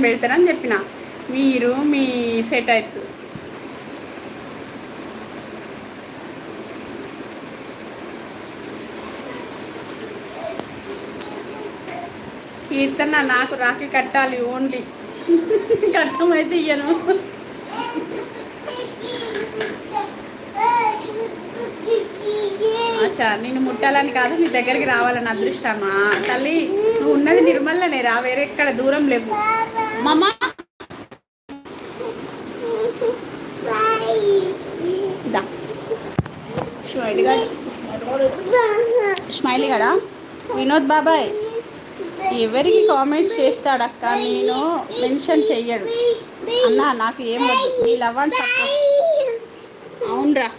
పెడతారని చెప్పిన మీరు మీ సెటైర్స్. కీర్తన నాకు రాఖీ కట్టాలి ఓన్లీ. కట్టమైతే ఇయ్యను. అచ్చా నేను ముట్టాలని కాదు, నీ దగ్గరికి రావాలని అదృష్టమా తల్లి. నువ్వు ఉన్నది నిర్మల్లనే రా, వేరే ఎక్కడ దూరం లేవు. మమ్మ స్మైలీ గడా వినోద్ బాబాయ్ ఎవరికి కామెంట్స్ చేస్తాడక్క, నేను మెన్షన్ చెయ్యడు అన్నా. నాకు ఏం వద్దు, నీ లవ్ అండ్ సపోర్ట్. అవునరా.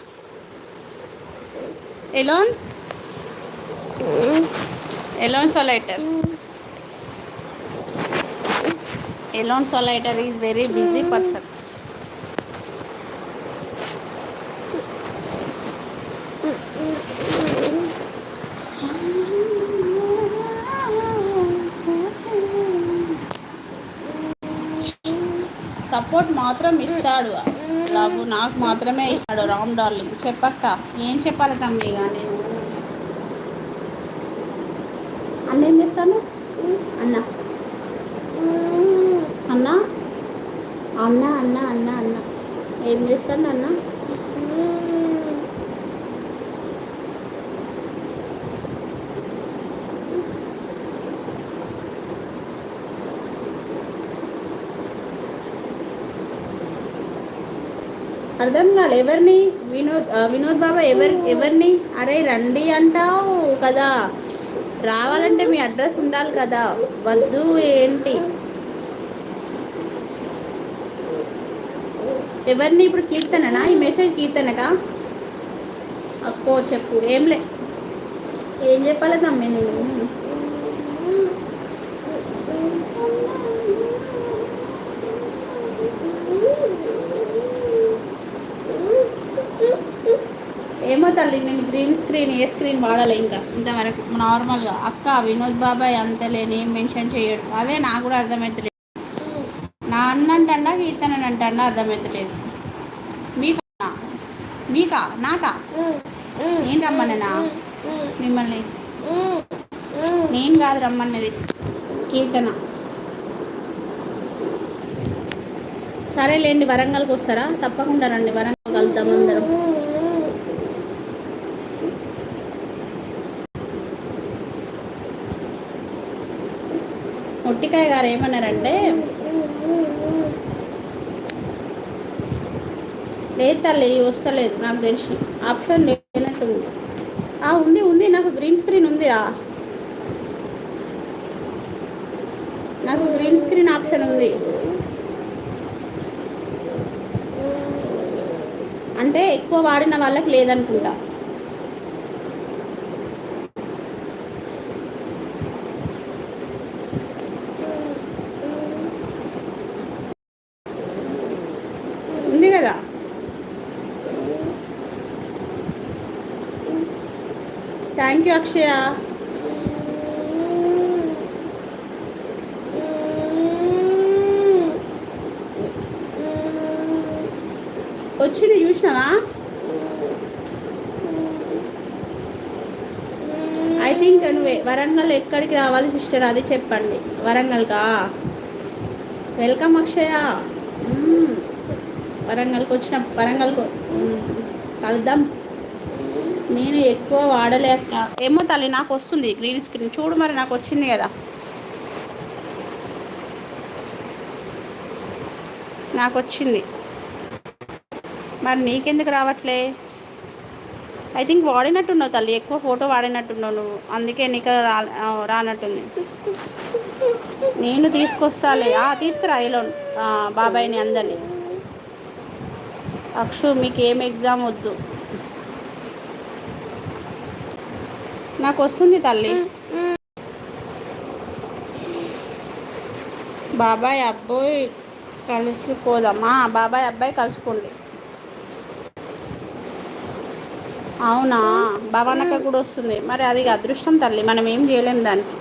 Alone solitaire is very busy person. Support మాత్రం ఇస్తాడు, లవ్ నాకు మాత్రమే ఇస్తాడు. రామ్ డార్లింగ్ చెప్పక్క, ఏం చెప్పాలి తమ్మి. కానీ అన్న ఏం చేస్తాను అన్న అన్న అన్న అన్న అన్న అన్న ఏం చేస్తాడు అన్న? అర్థం కాదు. ఎవరిని? వినోద్ బాబా ఎవరిని? అరే రండి అంటావు కదా, రావాలంటే మీ అడ్రస్ ఉండాలి కదా. వద్దు ఏంటి? ఎవరిని? ఇప్పుడు కీర్తననా? ఈ మెసేజ్ కీర్తనకా? అక్కో చెప్పు. ఏం చెప్పాలి తమ్మి నేను? ఏమో తల్లి, నేను గ్రీన్ స్క్రీన్ ఏ స్క్రీన్ వాడాలి ఇంకా ఇంతవరకు. నార్మల్గా అక్క వినోద్ బాబాయ్ అంతలే, నేమ్ మెన్షన్ చేయడు. అదే నాకు కూడా అర్థమవుతలేదు. నా అన్న అంటా కీర్తన అంటా అర్థమవుతలేదు. మీకా నాకా? నేను రమ్మన్నా మిమ్మల్ని? నేను కాదు రమ్మన్నది, కీర్తన. సరేలేండి, వరంగల్కి వస్తారా? తప్పకుండా రండి, వరంగల్ కలుద్దాం అందరం. మొట్టికాయ గారు ఏమన్నారంటే, లేదు తల్లి వస్తలేదు నాకు తెలిసి, ఆప్షన్ లేనట్టుంది. ఉంది నాకు గ్రీన్ స్క్రీన్ ఉందిరా, నాకు గ్రీన్ స్క్రీన్ ఆప్షన్ ఉంది. అంటే ఎక్కువ వాడిన వాళ్ళకి లేదనుకుంటా. ఉంది కదా. థ్యాంక్ యూ అక్షయ. వచ్చింది చూసినావా? ఐ థింక్ నువ్వే వరంగల్ ఎక్కడికి రావాలి సిస్టర్ అది చెప్పండి. వరంగల్కా? వెల్కమ్ అక్షయ. వరంగల్కి కలుద్దాం. నేను ఎక్కువ వాడలేక ఏమో తల్లి, నాకు వస్తుంది గ్రీన్ స్క్రీన్ చూడు. మరి నాకు వచ్చింది కదా, నాకు వచ్చింది. మరి నీకెందుకు రావట్లే? ఐ థింక్ వాడినట్టున్నావు తల్లి, ఎక్కువ ఫోటో వాడినట్టున్నావు నువ్వు, అందుకే నీకు రానట్టుంది. నేను తీసుకొస్తాలే. తీసుకురా ఎలోన్ బాబాయ్ని అందరినీ. అక్షు మీకు ఏం ఎగ్జామ్ వద్దు, నాకు వస్తుంది తల్లి. బాబాయ్ అబ్బాయి కలిసిపోదామా? బాబాయ్ అబ్బాయి కలిసిపోండి. అవునా? భవానక్క కూడా వస్తుంది. మరి అది అదృష్టం తల్లి, మనం ఏం చేయలేం దానికి.